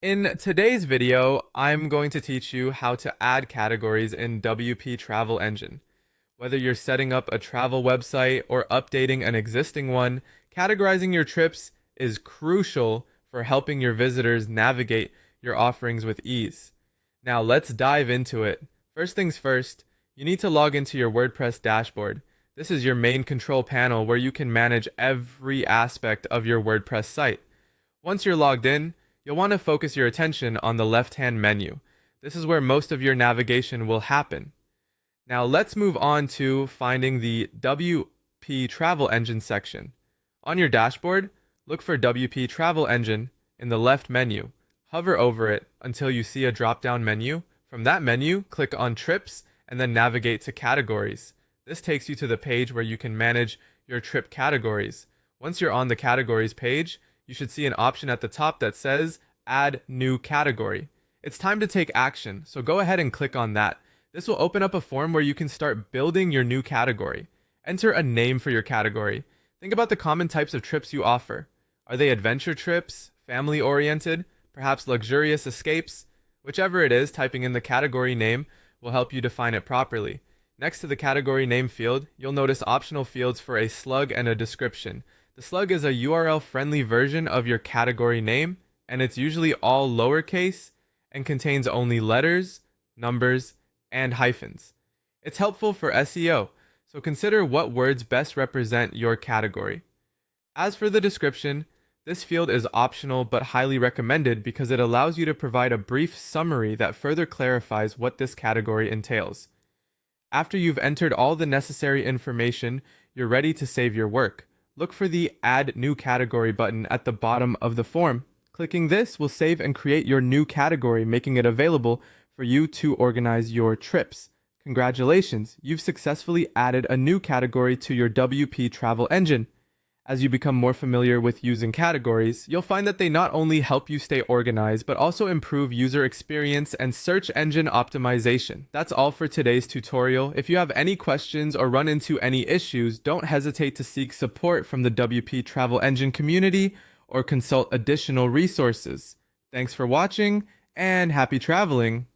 In today's video, I'm going to teach you how to add categories in WP Travel Engine. Whether you're setting up a travel website or updating an existing one, categorizing your trips is crucial for helping your visitors navigate your offerings with ease. Now, let's dive into it. First things first, you need to log into your WordPress dashboard. This is your main control panel where you can manage every aspect of your WordPress site. Once you're logged in, you'll want to focus your attention on the left-hand menu. This is where most of your navigation will happen. Now let's move on to finding the WP Travel Engine section. On your dashboard, look for WP Travel Engine in the left menu. Hover over it until you see a drop-down menu. From that menu, click on Trips and then navigate to Categories. This takes you to the page where you can manage your trip categories. Once you're on the Categories page, you should see an option at the top that says Add New Category. It's time to take action, so go ahead and click on that. This will open up a form where you can start building your new category. Enter a name for your category. Think about the common types of trips you offer. Are they adventure trips, family-oriented, perhaps luxurious escapes? Whichever it is, typing in the category name will help you define it properly. Next to the category name field, you'll notice optional fields for a slug and a description. The slug is a URL-friendly version of your category name, and it's usually all lowercase and contains only letters, numbers, and hyphens. It's helpful for SEO, so consider what words best represent your category. As for the description, this field is optional but highly recommended because it allows you to provide a brief summary that further clarifies what this category entails. After you've entered all the necessary information, you're ready to save your work. Look for the Add New Category button at the bottom of the form. Clicking this will save and create your new category, making it available for you to organize your trips. Congratulations, you've successfully added a new category to your WP Travel Engine. As you become more familiar with using categories, you'll find that they not only help you stay organized, but also improve user experience and search engine optimization. That's all for today's tutorial. If you have any questions or run into any issues, don't hesitate to seek support from the WP Travel Engine community or consult additional resources. Thanks for watching and happy traveling!